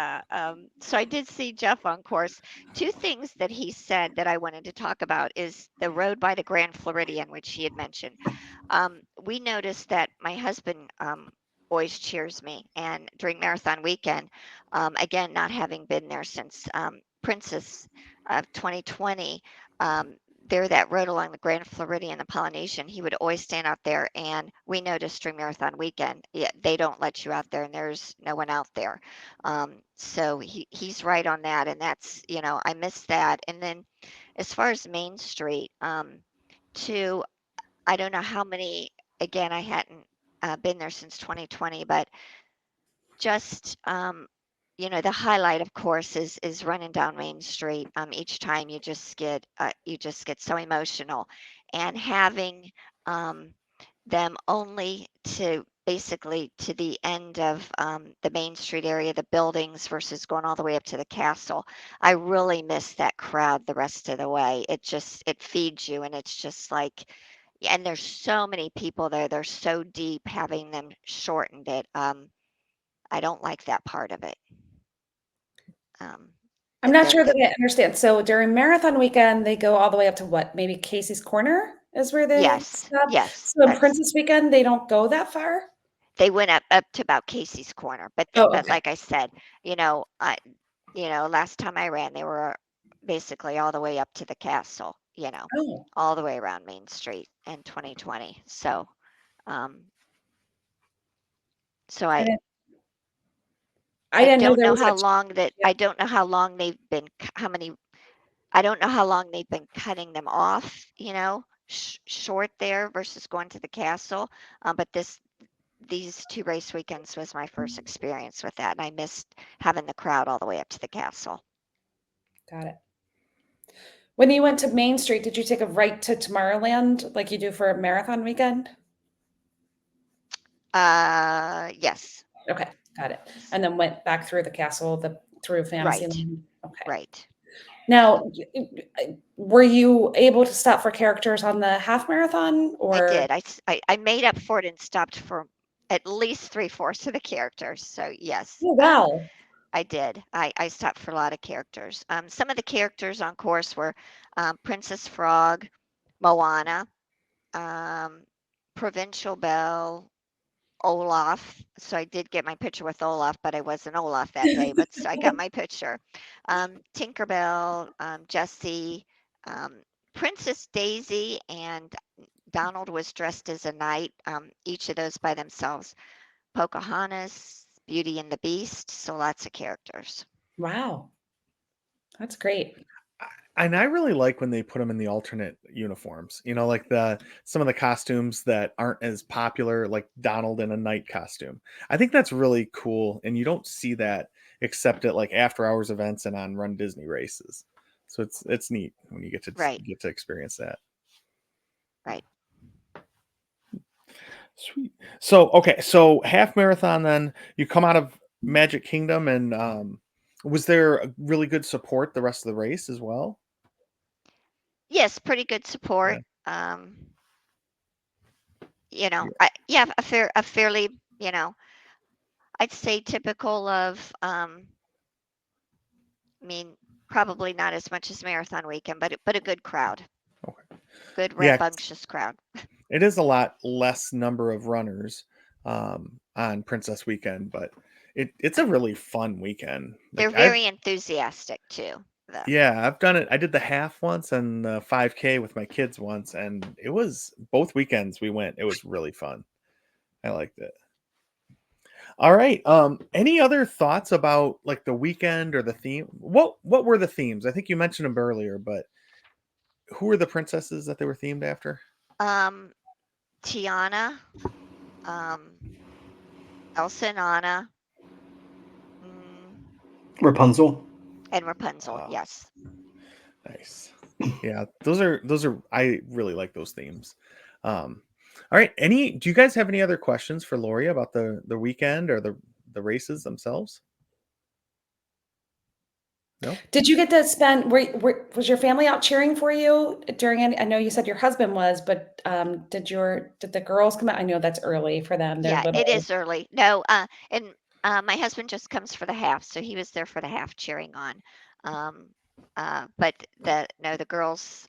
so I did see Jeff on course. 2 things that he said that I wanted to talk about is the road by the Grand Floridian, which he had mentioned. We noticed that my husband always cheers me, and during Marathon Weekend, again, not having been there since Princess of 2020. There, that road along the Grand Floridian, the Polynesian, he would always stand out there, and we noticed during Marathon Weekend, they don't let you out there, and there's no one out there. So he's right on that, and that's, I missed that. And then as far as Main Street, I don't know how many, again, I hadn't been there since 2020, but just the highlight, of course, is running down Main Street. Each time you just get so emotional, and having them only to basically to the end of the Main Street area, the buildings, versus going all the way up to the castle. I really miss that crowd the rest of the way. It feeds you, and it's just like, Yeah, and there's so many people there. They're so deep, having them shortened it. I don't like that part of it. I'm But not then sure that I understand. So during marathon weekend, they go all the way up to what? Maybe Casey's Corner is where they yes, stop. yes, So in that's Princess weekend, they don't go that far. they went up to about Casey's Corner. Oh, But okay. like I said, last time I ran, they were basically all the way up to the castle. Oh, All the way around Main Street in 2020. So, um, so I I didn't, I I didn't know don't there know was how such. long that I don't know how long they've been how many I don't know how long they've been cutting them off, short there versus going to the castle. But these two race weekends was my first experience with that, and I missed having the crowd all the way up to the castle. Got it. When you went to Main Street, did you take a right to Tomorrowland like you do for a marathon weekend? Yes, Okay, got it. And then went back through the castle, through right, Fantasyland. Okay. right. Now, were you able to stop for characters on the half marathon I or? did. I made up for it and stopped for at least 3/4 of the characters. So yes, Oh, wow. I did. I stopped for a lot of characters. Some of the characters on course were Princess Frog, Moana, um, Provincial Belle, Olaf. So I did get my picture with Olaf, but I wasn't Olaf that day. But I got my picture. Tinkerbell, Jessie, um, Princess Daisy, and Donald was dressed as a knight. Each of those by themselves. Pocahontas, Beauty and the Beast. So lots of characters. Wow. That's great. And I really like when they put them in the alternate uniforms. Like some of the costumes that aren't as popular, like Donald in a knight costume. I think that's really cool, and you don't see that except at like after hours events and on Run Disney races. So it's neat when you Right, get to experience that. right. Sweet. So okay, so half marathon. Then you come out of Magic Kingdom, and was there a really good support the rest of the race as well? Yes, pretty good Yeah. support. Yeah. Yeah, a fairly, I'd say typical of, I mean, probably not as much as marathon weekend, but a good crowd, Okay. good Yeah, rambunctious crowd. it is a lot less number of runners on Princess Weekend, but it's a really fun weekend. They're Like I've very enthusiastic too, though. yeah, I've done it. I did the half once and the 5K with my kids once, and it was both weekends we went. It was really fun. I liked it. All right. Any other thoughts about like the weekend or the theme? What were the themes? I think you mentioned them earlier, but who were the princesses that they were themed after? Um, Tiana, um, Elsa and Anna, mm, Rapunzel. and Rapunzel. Ah, Yes. nice. Yeah, those are I really like those themes. Um, all right. Do you guys have any other questions for Lori about the weekend or the races themselves? No? Did you get to spend, was your family out cheering for you during any, I know you said your husband was, but did the girls come out? I know that's early for them. They're Yeah, it little. is early. No, and my husband just comes for the half, so he was there for the half cheering on. Um, but the girls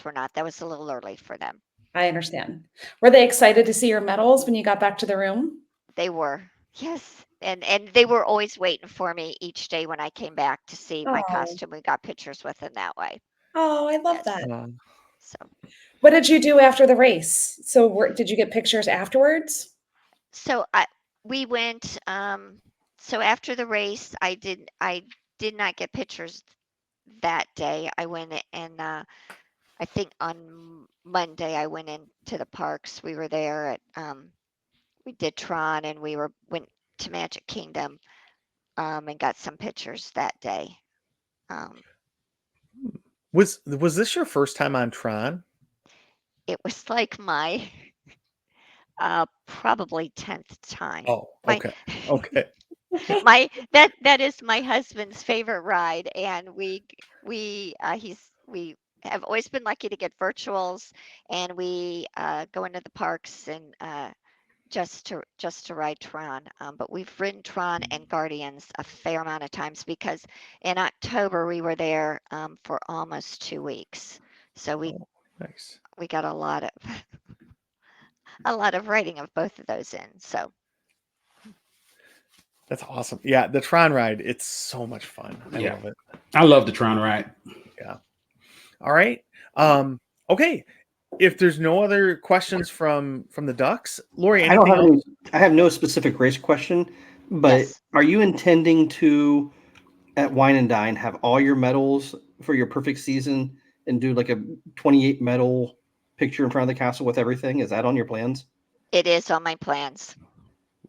were not. That was a little early for them. I understand. Were they excited to see your medals when you got back to the room? They were, yes, and they were always waiting for me each day when I came back to see my Oh, costume. We got pictures with them that way. oh, I love Yes. that. So What did you do after the race? So did you get pictures afterwards? so we went. So after the race, I did not get pictures that day. I went and I think on Monday I went into the parks. We were there at we did Tron and went to Magic Kingdom and got some pictures that day. Um, Was this your first time on Tron? it was like my probably 10th time. Oh, My okay. Okay. that is my husband's favorite ride, and we have always been lucky to get virtuals, and we go into the parks and just to ride Tron. But we've ridden Tron and Guardians a fair amount of times because in October we were there for almost 2 weeks. So Nice. we got a lot of a lot of riding of both of those in. So That's awesome. Yeah, the Tron ride, it's so much fun. I Yeah. love it. I love the Tron ride. All right. Okay. If there's no other questions from the Ducks, Lori, I don't anything have else? I have no specific race question, but yes, are you intending to at Wine and Dine have all your medals for your perfect season and do like a 28 medal picture in front of the castle with everything? Is that on your plans? it is on my plans.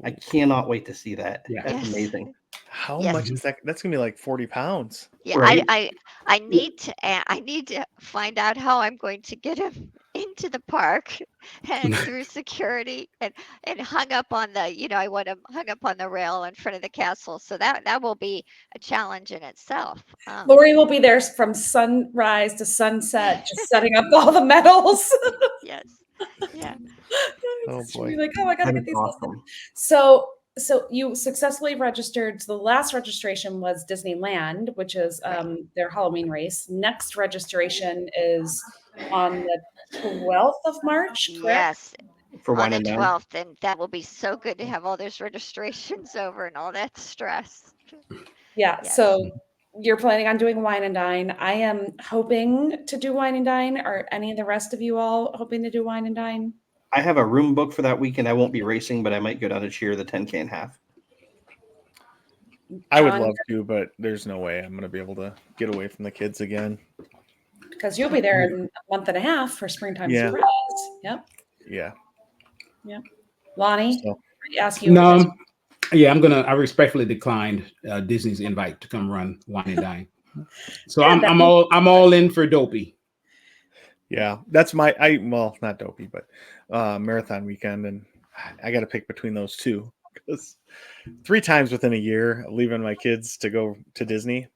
I cannot wait to see that. Yeah. That's Yes. amazing. How Yes. much is that? That's gonna be like 40 pounds. Yeah, Right. I need to find out how I'm going to get him into the park and through security and hung up on the, I want him hung up on the rail in front of the castle. So that will be a challenge in itself. Lori will be there from sunrise to sunset, just setting up all the medals. Yes. Yeah. Oh, She'll boy. be like, oh, I gotta That get is these. awesome. So you successfully registered. So the last registration was Disneyland, which is their Halloween race. Next registration is on the 12th of March, correct? Yes. For On Wine the and Dine. 12th, and that will be so good to have all those registrations over and all that stress. Yeah. Yes. So you're planning on doing Wine and Dine. I am hoping to do Wine and Dine. Are any of the rest of you all hoping to do Wine and Dine? I have a room booked for that weekend. I won't be racing, but I might go down to cheer the 10K and half. I would John, love to, but there's no way I'm gonna be able to get away from the kids again. because you'll be there in a month and a half for Springtime Yeah. Surprise. Yep. Yeah. Lonnie, So ask you. No, yeah, I respectfully declined Disney's invite to come run Wine and Dine. So Yeah, I'm all in for Dopey. yeah, that's well, not Dopey, but marathon weekend, and I got to pick between those two because 3 times within a year leaving my kids to go to Disney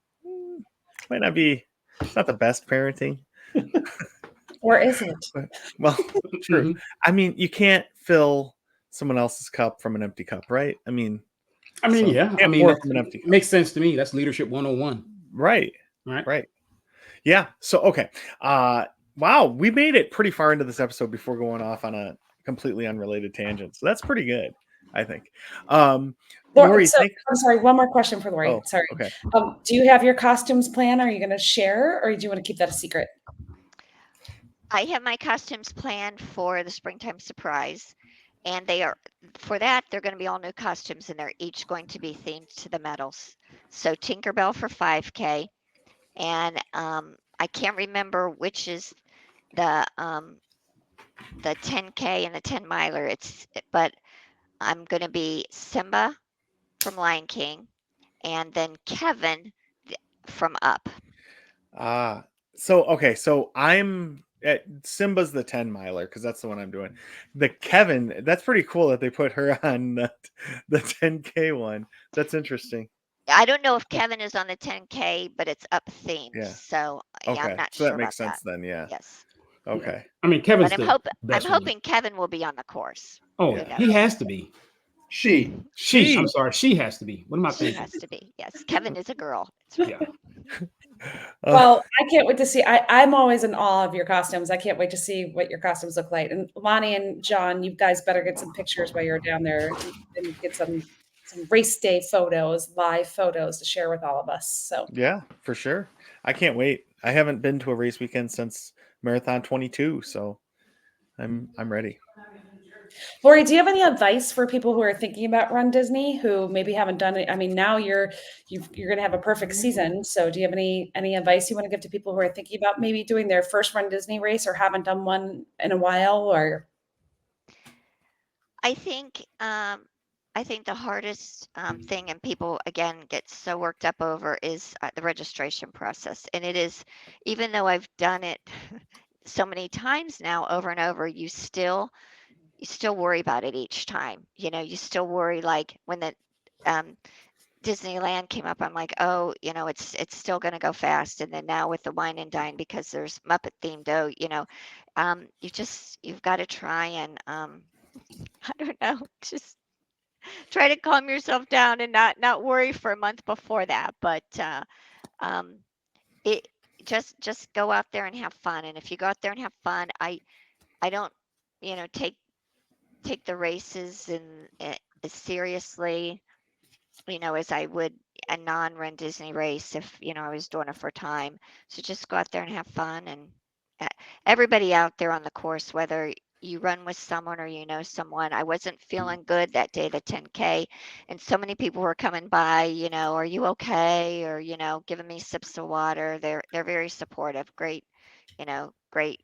might not be. It's not the best parenting. Or is it? Well, true. Mhm. I mean, you can't fill someone else's cup from an empty cup, right? I mean, I mean, so yeah. I can't mean, pour that from an empty cup. makes sense to me. That's leadership 101. Right. Right. Right. Yeah. So okay. Wow, we made it pretty far into this episode before going off on a completely unrelated tangent. So that's pretty good, I think. Lori, So, I'm sorry, one more question for Lori. Oh, Sorry. okay. Do you have your costumes planned? Are you going to share, or do you want to keep that a secret? I have my costumes planned for the Springtime Surprise, and they're going to be all new costumes, and they're each going to be themed to the medals. So Tinkerbell for 5K, and I can't remember which is the 10K and the 10 miler. But I'm going to be Simba from Lion King, and then Kevin from Up. So I'm at Simba's the 10 miler because that's the one I'm doing. The Kevin, that's pretty cool that they put her on the 10K one. That's interesting. I don't know if Kevin is on the 10K, but it's Up themed. Yeah. So Okay, I'm not so sure that makes about sense then. Yeah. Yes. Okay. I mean, Kevin's But the I'm best one. hoping Kevin will be on the course. Oh, Yeah. he has to be. She. I'm sorry. She has to be. What am I She thinking? has to be. Yes. Kevin is a girl. Yeah. Well, I can't wait to see. I'm always in awe of your costumes. I can't wait to see what your costumes look like. And Lonnie and John, you guys better get some pictures while you're down there and get some race day photos, live photos to share with all of us. So Yeah, for sure. I can't wait. I haven't been to a race weekend since Marathon 22, so I'm ready. Lori, do you have any advice for people who are thinking about Run Disney who maybe haven't done it? I mean, now you're going to have a perfect season. So do you have any advice you want to give to people who are thinking about maybe doing their first Run Disney race or haven't done one in a while? Or I think the hardest thing, and people again get so worked up over, is the registration process. And it is, even though I've done it so many times now over and over, you still worry about it each time. You still worry, like when the Disneyland came up, I'm like, oh, it's still going to go fast. And then now with the Wine and Dine, because there's Muppet themed, you've got to try and I don't know, just try to calm yourself down and not worry for a month before that. But it just go out there and have fun. And if you go out there and have fun, I don't take the races as seriously as I would a non-run Disney race if I was doing it for time. So just go out there and have fun. And everybody out there on the course, whether you run with someone or someone, I wasn't feeling good that day, the 10K, and so many people were coming by, are you okay, or giving me sips of water. They're very supportive. Great great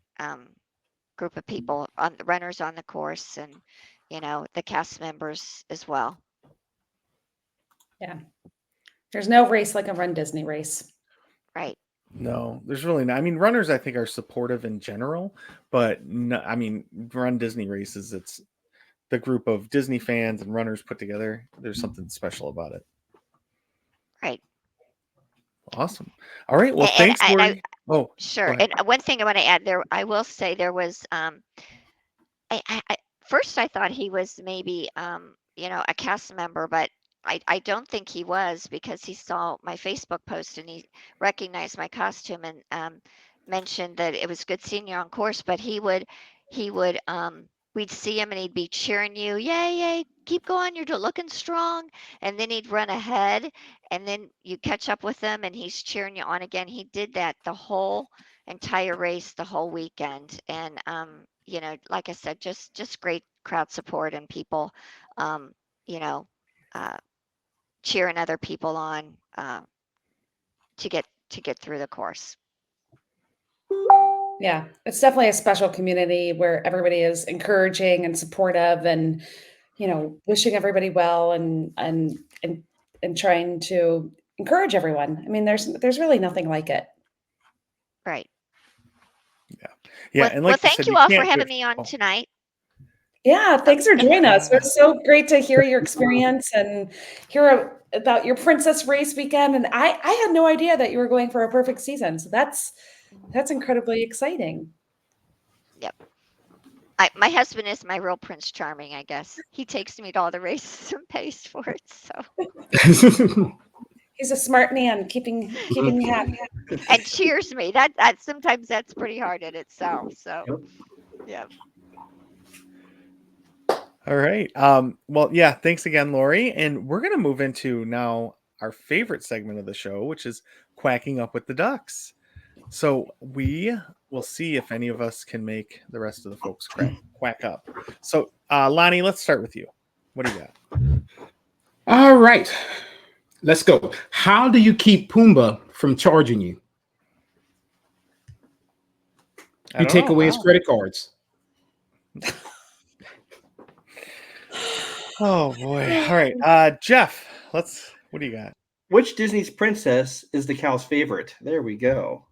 group of people, on the runners on the course, and the cast members as well. Yeah. There's no race like a Run Disney race. Right. No, there's really not. I mean, runners I think are supportive in general, but no, I mean, Run Disney races, it's the group of Disney fans and runners put together. There's something special about it. Right. Awesome. All right. Well, And thanks, Lori. Oh, sure. go ahead. And one thing I want to add there, I will say there was, first I thought he was maybe, a cast member, but I don't think he was, because he saw my Facebook post and he recognized my costume and mentioned that it was good seeing you on course. But he would we'd see him and he'd be cheering you, yay, yay, keep going, you're looking strong. And then he'd run ahead, and then you catch up with him and he's cheering you on again. He did that the whole entire race, the whole weekend. And like I said, just great crowd support and people cheering other people on to get through the course. Yeah, it's definitely a special community where everybody is encouraging and supportive, and wishing everybody well, and trying to encourage everyone. I mean, there's really nothing like it. Right. Yeah. Well, And like thank said, you all for can't having give- me on oh, tonight. Yeah, thanks for joining us. It was so great to hear your experience and hear about your princess race weekend. And I had no idea that you were going for a perfect season. So that's incredibly exciting. Yep. My husband is my real Prince Charming, I guess. He takes me to all the races and pays for it. So He's a smart man, keeping me happy. and cheers me. That sometimes that's pretty hard in itself. So yeah. All right. Well, yeah, thanks again, Lori. And we're gonna move into now our favorite segment of the show, which is quacking up with the ducks. So we will see if any of us can make the rest of the folks quack up. So Lonnie, let's start with you. What do you got? All right. Let's go. How do you keep Pumbaa from charging you? I You don't take know. away his How? credit cards. Oh boy. All right. Jeff, what do you got? Which Disney's princess is the cow's favorite? There we go.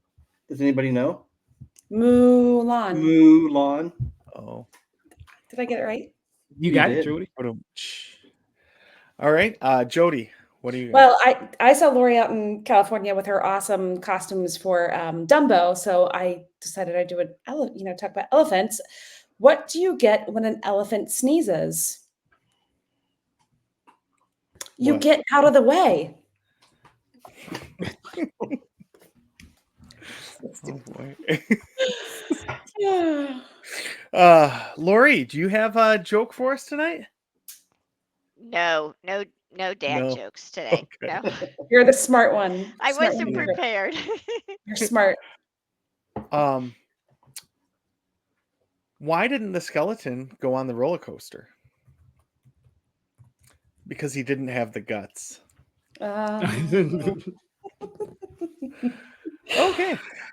Does anybody know? Mulan. Mulan. Oh. Did I get it right? You You got it, did. Judy. All right. Jody, what do you got? Well, I saw Lori out in California with her awesome costumes for Dumbo, so I decided I'd do talk about elephants. What do you get when an elephant sneezes? You What? get out of the way. Oh boy. Yeah. Lori, do you have a joke for us tonight? No dad No. jokes today. Okay. No. You're the smart one. I Smart wasn't one. prepared. You're smart. Why didn't the skeleton go on the roller coaster? Because he didn't have the guts. Okay.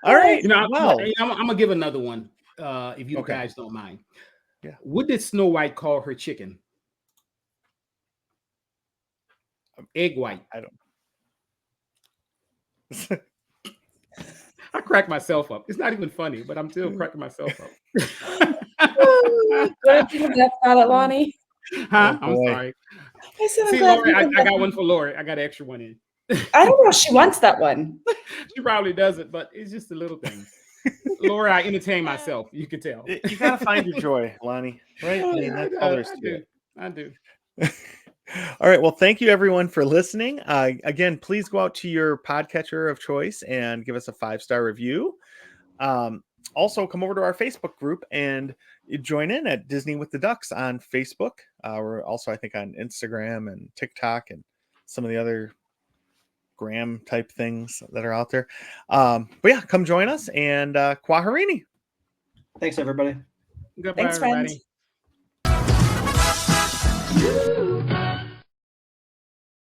All right. I'm Well, gonna give another one, if you Okay. guys don't mind. Yeah. What did Snow White call her chicken? Egg white. I don't. I crack myself up. It's not even funny, but I'm still cracking myself up. What did you think about it, Lonnie? Huh? Oh, I'm boy. sorry. I said, I'm See, glad Lori, you I can- got one for Lori. I got an extra one in. I don't know if she wants that one. She probably doesn't, but it's just a little thing. Lori, I entertain myself. You can tell. You got to find your joy, Lonnie. Right? I mean, that's all there is to it. I do. All right. Well, thank you everyone for listening. Again, please go out to your podcatcher of choice and give us a 5-star review. Also, come over to our Facebook group and join in at Disney with the Ducks on Facebook. We're also, I think, on Instagram and TikTok and some of the other Graham type things that are out there. But yeah, come join us and Kwaharini. Thanks, everybody. Goodbye, Thanks, friends. everybody.